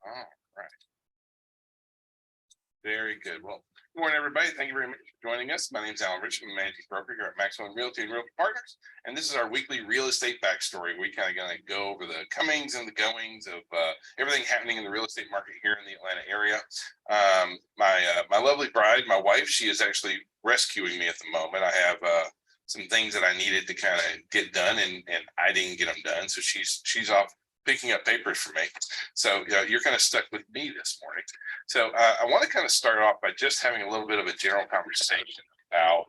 All right. Very good. Well, good morning, everybody. Thank you very much for joining us. My name is Alan Richardson, managing broker here at Maximum Realty and Realtor Partners. And this is our weekly real estate backstory. We kind of going to go over the comings and the goings of everything happening in the real estate market here in the Atlanta area. My lovely bride, my wife, she is actually rescuing me at the moment. I have some things that I needed to kind of get done, and I didn't get them done. So she's off picking up papers for me. So you're kind of stuck with me this morning. So I want to kind of start off by just having a little bit of a general conversation about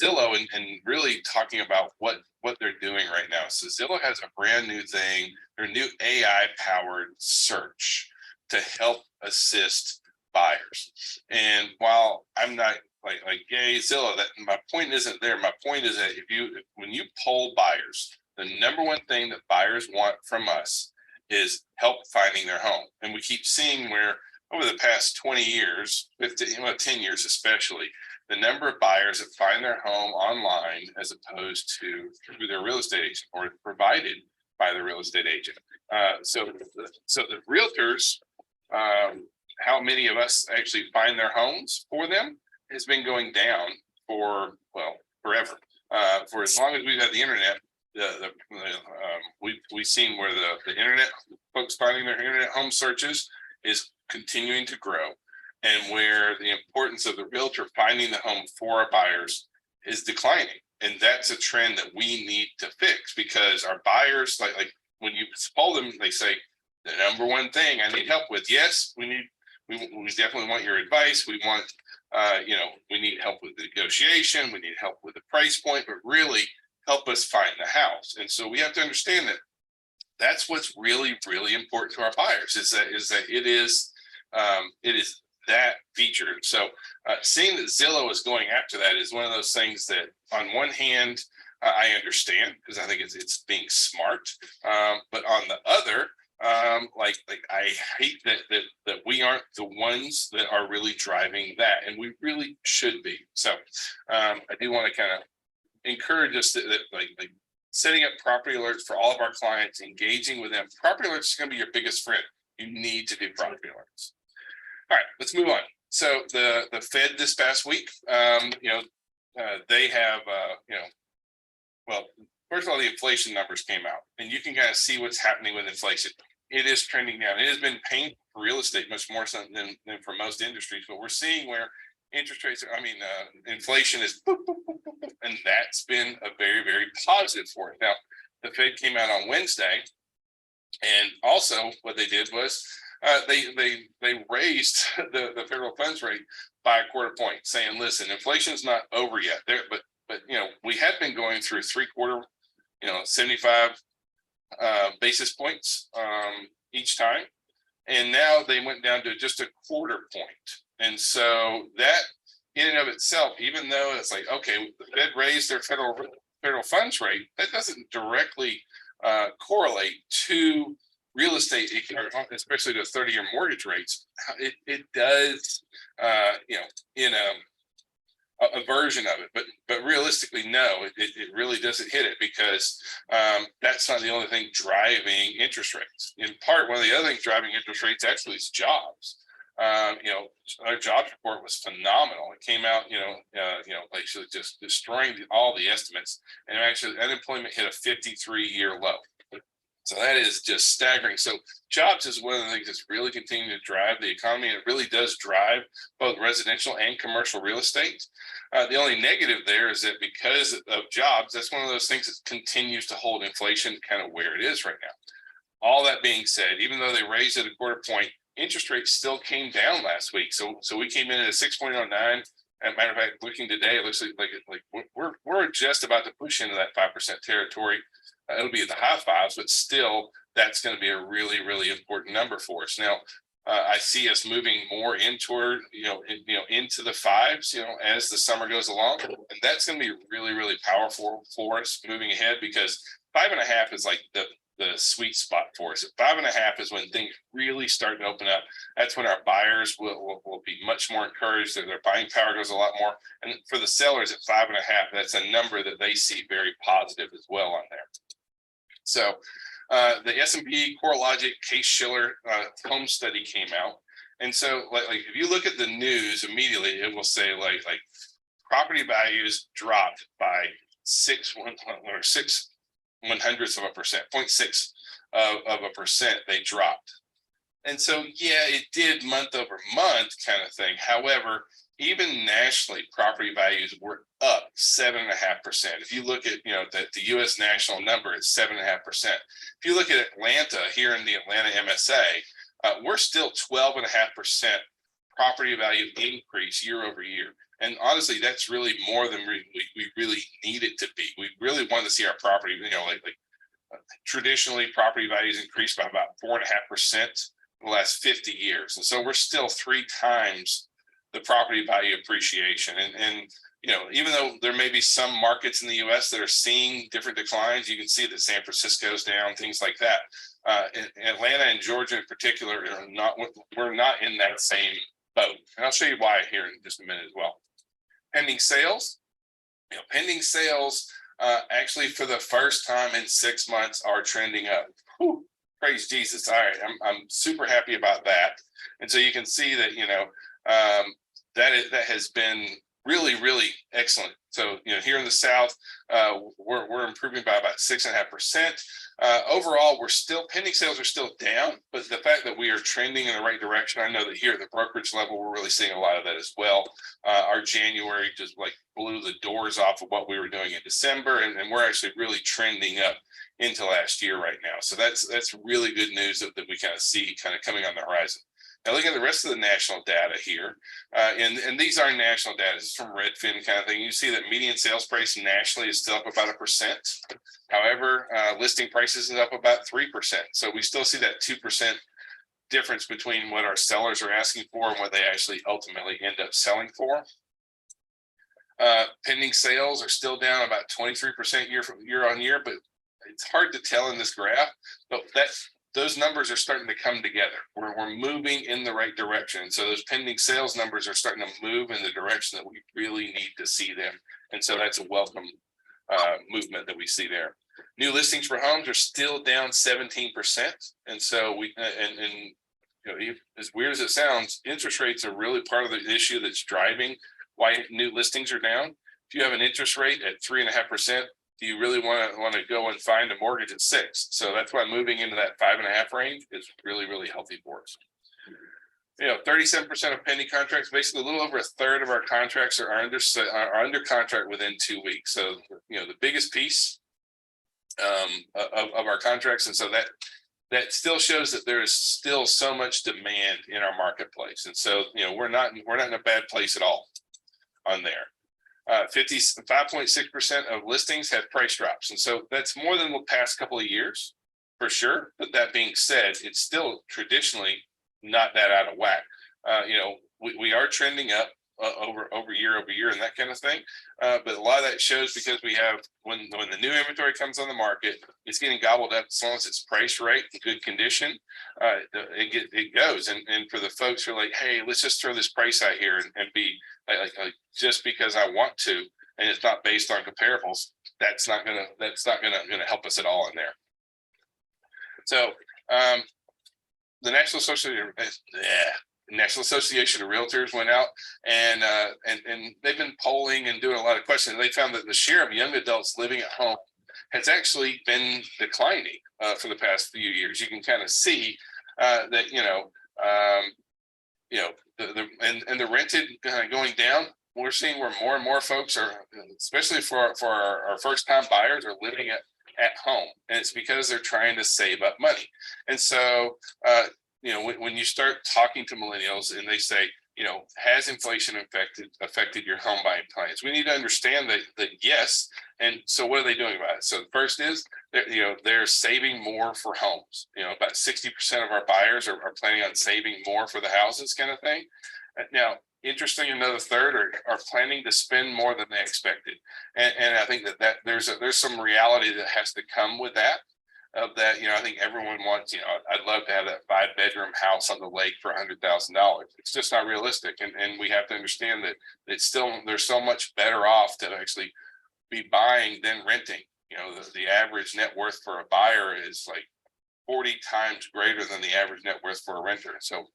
Zillow and really talking about what they're doing right now. So Zillow has a brand new thing, their new AI powered search to help assist buyers. And while I'm not like yay Zillow, that my point isn't there. My point is that when you poll buyers, the number one thing that buyers want from us is help finding their home. And we keep seeing where over the past 20 years, 10 years especially, the number of buyers that find their home online as opposed to through their real estate agent or provided by the real estate agent. So the realtors, how many of us actually find their homes for them has been going down for, forever. For as long as we've had the internet, we've seen where the internet folks finding their internet home searches is continuing to grow, and where the importance of the realtor finding the home for our buyers is declining. And that's a trend that we need to fix, because our buyers, like when you poll them, they say the number one thing I need help with. Yes, we definitely want your advice. We want we need help with the negotiation. We need help with the price point, but really help us find the house. And so we have to understand that that's what's really, really important to our buyers is that it is that feature. So seeing that Zillow is going after that is one of those things that on one hand, I understand, because I think it's being smart. But on the other, I hate that we aren't the ones that are really driving that, and we really should be. So I do want to kind of encourage us that setting up property alerts for all of our clients, engaging with them. Property alerts is going to be your biggest friend. You need to do property alerts. All right, let's move on. So the Fed this past week, they have, first of all, the inflation numbers came out, and you can kind of see what's happening with inflation. It is trending down. It has been painful for real estate, much more so than for most industries, but we're seeing where interest rates, inflation is boop, boop, boop, boop, boop, and that's been a very, very positive for it. Now, the Fed came out on Wednesday, and also what they did was they raised the federal funds rate by a quarter point, saying, listen, inflation is not over yet there, but we had been going through 75 basis points each time, and now they went down to just a quarter point. And so that in and of itself, even though it's like, okay, the Fed raised their federal funds rate, that doesn't directly correlate to real estate, especially to 30-year mortgage rates. It does, in a version of it, but realistically, no, it really doesn't hit it, because that's not the only thing driving interest rates. In part, one of the other things driving interest rates actually is jobs. Our jobs report was phenomenal. It came out, basically just destroying all the estimates, and actually unemployment hit a 53-year low. So that is just staggering. So jobs is one of the things that's really continuing to drive the economy, and it really does drive both residential and commercial real estate. The only negative there is that because of jobs, that's one of those things that continues to hold inflation kind of where it is right now. All that being said, even though they raised it a quarter point, interest rates still came down last week. So we came in at a 6.09. As a matter of fact, looking today, it looks like we're just about to push into that 5% territory. It'll be at the high fives, but still, that's going to be a really, really important number for us. Now, I see us moving more into the fives, as the summer goes along, and that's going to be really, really powerful for us moving ahead, because 5.5 is like the sweet spot for us. At 5.5 is when things really start to open up. That's when our buyers will be much more encouraged, that their buying power goes a lot more. And for the sellers at 5.5, that's a number that they see very positive as well on there. So The S&P CoreLogic Case-Shiller home study came out. And so like if you look at the news immediately, it will say like property values dropped by 0.6 of a percent, 0.6 of a percent they dropped. And so, yeah, it did month over month kind of thing. However, even nationally, property values were up 7.5%. If you look at, the U.S. national number, it's 7.5%. If you look at Atlanta, here in the Atlanta MSA, we're still 12.5% property value increase year over year. And honestly, that's really more than we really need it to be. We really want to see our property, traditionally property values increased by about 4.5% in the last 50 years. And so we're still 3 times the property value appreciation. And even though there may be some markets in the US that are seeing different declines, you can see that San Francisco's down, things like that. Atlanta and Georgia in particular we're not in that same boat. And I'll show you why here in just a minute as well. Pending sales, actually for the first time in 6 months are trending up. Whew, praise Jesus. All right, I'm super happy about that. And so you can see that, that has been really, really excellent. So, here in the South, we're improving by about 6.5%. Overall, pending sales are still down, but the fact that we are trending in the right direction, I know that here at the brokerage level, we're really seeing a lot of that as well. Our January just blew the doors off of what we were doing in December, and we're actually really trending up into last year right now. So that's really good news that we kind of see kind of coming on the horizon. Now look at the rest of the national data here, and these are national data. This is from Redfin kind of thing. You see that median sales price nationally is still up about 1%. However, listing prices is up about 3%. So we still see that 2% difference between what our sellers are asking for and what they actually ultimately end up selling for. Pending sales are still down about 23% year on year, but it's hard to tell in this graph, but those numbers are starting to come together. We're moving in the right direction. So those pending sales numbers are starting to move in the direction that we really need to see them. And so that's a welcome movement that we see there. New listings for homes are still down 17%. And so as weird as it sounds, interest rates are really part of the issue that's driving why new listings are down. If you have an interest rate at 3.5%, do you really want to go and find a mortgage at 6%? So that's why moving into that 5.5% range is really, really healthy for us. 37% of pending contracts, basically a little over a third of our contracts are under contract within 2 weeks. So the biggest piece of our contracts, and so that still shows that there is still so much demand in our marketplace. And so we're not in a bad place at all on there. 55.6% of listings have price drops. And so that's more than the past couple of years for sure. But that being said, it's still traditionally not that out of whack. We are trending up over year and that kind of thing. But a lot of that shows because we have, when the new inventory comes on the market, it's getting gobbled up as long as it's priced right, in good condition, it goes. And for the folks who are like, hey, let's just throw this price out here and be like just because I want to, and it's not based on comparables, that's not gonna help us at all in there. So the National Association of Realtors went out and they've been polling and doing a lot of questions. They found that the share of young adults living at home has actually been declining for the past few years. You can kind of see that the rented going down. We're seeing where more and more folks are, especially for our first time buyers, are living at home, and it's because they're trying to save up money. And so when you start talking to millennials and they say, has inflation affected your home buying plans? We need to understand that yes. And so what are they doing about it? So the first is they're saving more for homes. About 60% of our buyers are planning on saving more for the houses kind of thing. Now, interesting, another third are planning to spend more than they expected. And I think that there's some reality that has to come with that. Of that, I think everyone wants, I'd love to have that 5-bedroom house on the lake for $100,000. It's just not realistic. And we have to understand that they're so much better off to actually be buying than renting. The average net worth for a buyer is like 40 times greater than the average net worth for a renter. So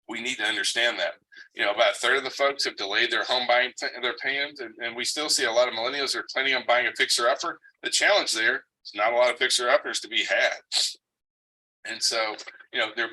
we need to understand that, about a third of the folks have delayed their home buying their plans, and we still see a lot of millennials are planning on buying a fixer upper. The challenge there is not a lot of fixer uppers to be had. And so, there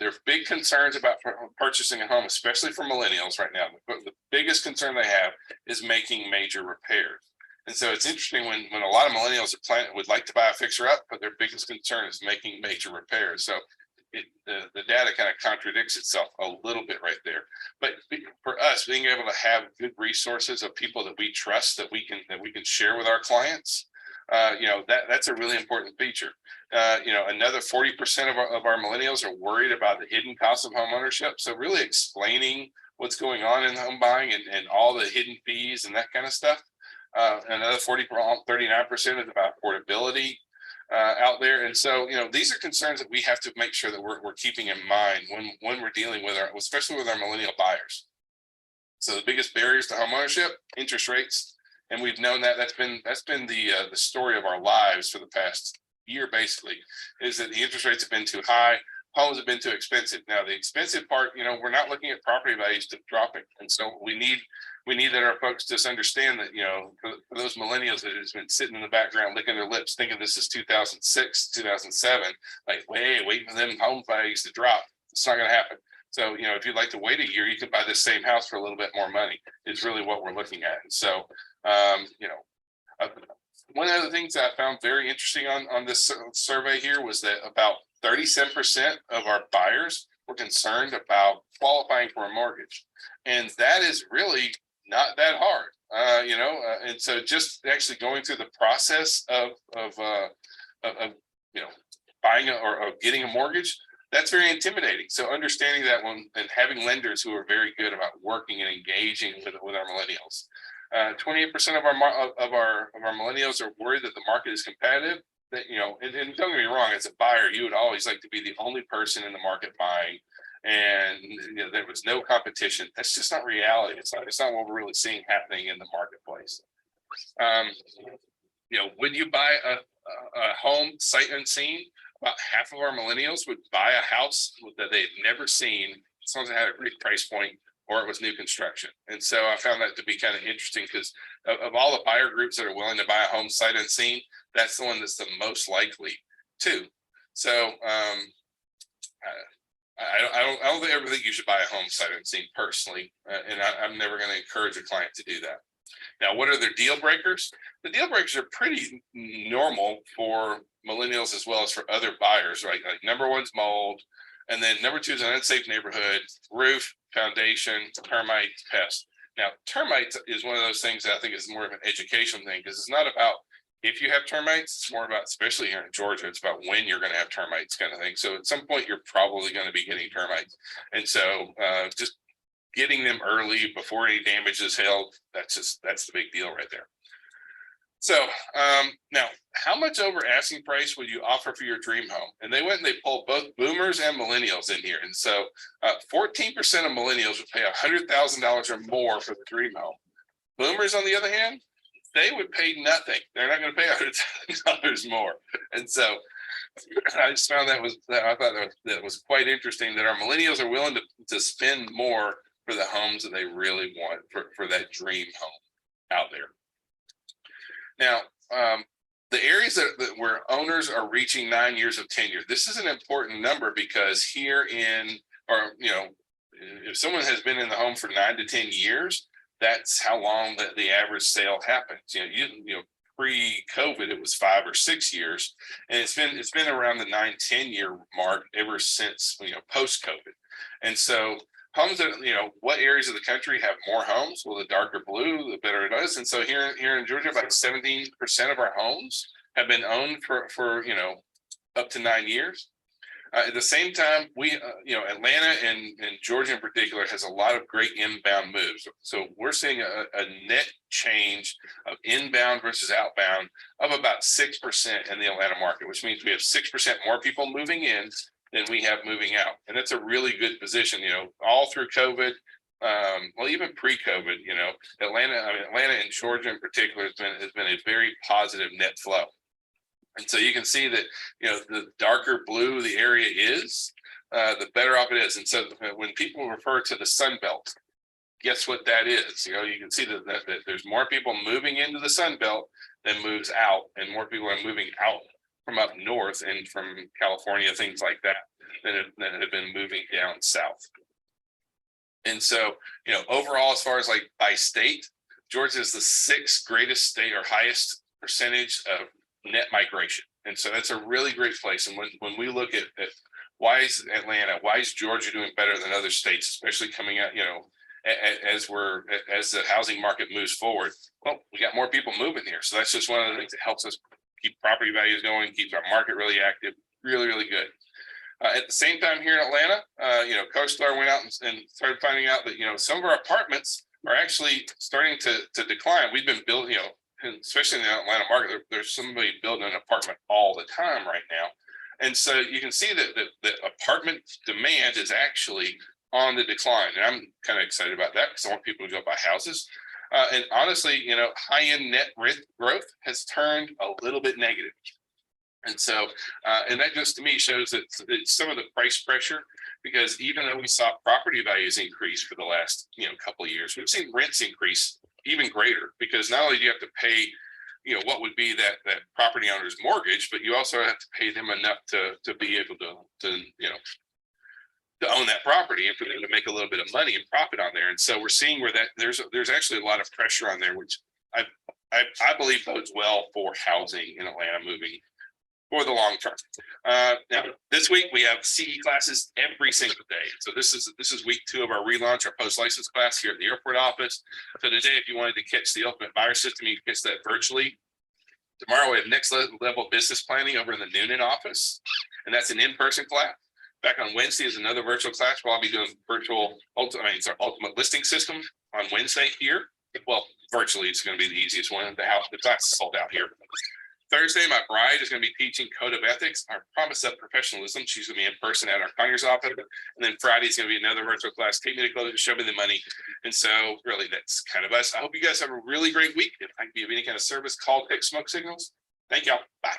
are big concerns about purchasing a home, especially for millennials right now. The biggest concern they have is making major repairs. And so it's interesting when a lot of millennials would like to buy a fixer up, but their biggest concern is making major repairs. So the data kind of contradicts itself a little bit right there. But for us, being able to have good resources of people that we trust that we can share with our clients, that's a really important feature. Another 40% of our millennials are worried about the hidden costs of home ownership. So really explaining what's going on in home buying and all the hidden fees and that kind of stuff. Another 39% is about affordability out there. And so, these are concerns that we have to make sure that we're keeping in mind when we're dealing with especially with our millennial buyers. So the biggest barriers to home ownership, interest rates. And we've known that's been the story of our lives for the past year, basically, is that the interest rates have been too high, homes have been too expensive. Now, the expensive part, we're not looking at property values dropping. And so we need that our folks just understand that, for those millennials that has been sitting in the background, licking their lips, thinking this is 2006, 2007, like, waiting for them home values to drop. It's not going to happen. So, if you'd like to wait a year, you could buy the same house for a little bit more money is really what we're looking at. And so, one of the things that I found very interesting on this survey here was that about 37% of our buyers were concerned about qualifying for a mortgage. And that is really not that hard, and so just actually going through the process of buying or getting a mortgage, that's very intimidating. So understanding that and having lenders who are very good about working and engaging with our millennials. 28% of our millennials are worried that the market is competitive. That and don't get me wrong, as a buyer, you would always like to be the only person in the market buying, and there was no competition. That's just not reality. It's not what we're really seeing happening in the marketplace. When you buy a home sight unseen, about half of our millennials would buy a house that they'd never seen, as long as it had a great price point or it was new construction. And so I found that to be kind of interesting because of all the buyer groups that are willing to buy a home sight unseen, that's the one that's the most likely to. So I don't ever think you should buy a home sight unseen personally, and I'm never going to encourage a client to do that. Now, what are their deal breakers? The deal breakers are pretty normal for millennials as well as for other buyers, right? Like number one's mold, and then number two is an unsafe neighborhood, roof, foundation, termites, pests. Now, termites is one of those things that I think is more of an education thing because it's not about if you have termites, it's more about, especially here in Georgia, it's about when you're going to have termites kind of thing. So at some point, you're probably going to be getting termites. And so just getting them early before any damage is held, that's the big deal right there. So now, how much over asking price would you offer for your dream home? And they went and they pulled both boomers and millennials in here. And so 14% of millennials would pay $100,000 or more for the dream home. Boomers, on the other hand, they would pay nothing. They're not going to pay $100,000 more. And so I just found I thought that was quite interesting that our millennials are willing to spend more for the homes that they really want for that dream home out there. Now, the areas where owners are reaching 9 years of tenure, this is an important number because if someone has been in the home for 9 to 10 years, that's how long the average sale happens. Pre-COVID, it was 5 or 6 years, and it's been around the 9-10 year mark ever since post-COVID. And so homes that what areas of the country have more homes? Well, the darker blue, the better it is. And so here in Georgia, about 17% of our homes have been owned for up to 9 years. At the same time, we Atlanta and Georgia in particular has a lot of great inbound moves. So we're seeing a net change of inbound versus outbound of about 6% in the Atlanta market, which means we have 6% more people moving in than we have moving out. And that's a really good position, all through COVID. Even pre-COVID, Atlanta and Georgia in particular has been a very positive net flow. And so you can see that, the darker blue the area is, the better off it is. And so when people refer to the Sun Belt, guess what that is? You can see that there's more people moving into the Sun Belt than moves out, and more people are moving out from up north and from California, things like that, than have been moving down south. And so, overall, as far as like by state, Georgia is the 6th greatest state or highest percentage of net migration. And so that's a really great place. And when we look at why is Atlanta, why is Georgia doing better than other states, especially coming out, as the housing market moves forward, well, we got more people moving here. So that's just one of the things that helps us keep property values going, keeps our market really active, really, really good. At the same time here in Atlanta, CoStar went out and started finding out that, some of our apartments are actually starting to decline. We've been building, especially in the Atlanta market, there's somebody building an apartment all the time right now. And so you can see that the apartment demand is actually on the decline. And I'm kind of excited about that because I want people to go buy houses. And honestly, high-end net rent growth has turned a little bit negative. And so, and that just to me shows that it's some of the price pressure, because even though we saw property values increase for the last, couple of years, we've seen rents increase even greater, because not only do you have to pay, what would be that property owner's mortgage, but you also have to pay them enough to be able to own that property and for them to make a little bit of money and profit on there. And so we're seeing where that there's actually a lot of pressure on there, which I believe bodes well for housing in Atlanta moving for the long term. Now this week we have CE classes every single day. So this is week 2 of our relaunch, our post-license class here at the airport office. So today, if you wanted to catch the Ultimate Buyer System, you can catch that virtually. Tomorrow we have next level business planning over in the Noonan office, and that's an in-person class. Back on Wednesday is another virtual class where I'll be doing it's our ultimate listing system on Wednesday here. Well, virtually it's going to be the easiest one. The class is sold out here. Thursday, my bride is going to be teaching Code of Ethics, our promise of professionalism. She's going to be in person at our Conyers office. And then Friday is going to be another virtual class, Take Me to Close and Show Me the Money. And so really that's kind of us. I hope you guys have a really great week. If I can be of any kind of service, call, text, smoke signals. Thank y'all. Bye.